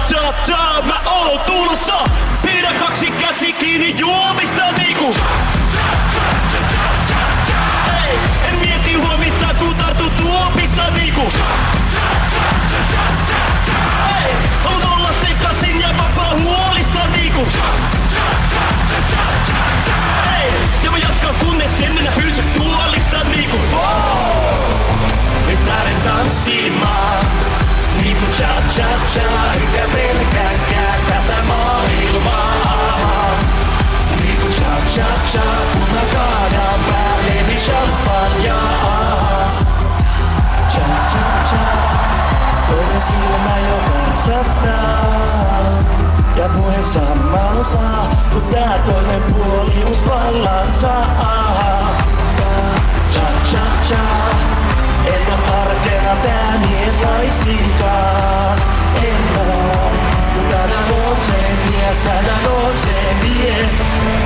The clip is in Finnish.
cha cha, mä oon tulossa. Pidä kaksi käsi kiinni juomista niinku. Ei, en mieti huomista kun tartu tuopista niinku. Ei, on olla sekasin ja vapaa huolista niinku. Ei, ja mä jatkan kunnes ennen pysy tuolissa niinku. Nyt lähden tanssimaan niinku cha cha cha, enkä pelkääkään tätä maailmaa. Niinku cha cha cha, kun mä kaadan päälleni champagnea. Cha cha cha, toinen silmä jo karsastaa. Ja puhe sammaltaa, kun tää toinen puoli must vallan saa. Cha cha cha, en oo arkena tää mies laisinkaan. En oo, kun tänään on se mies, tänään on se mies.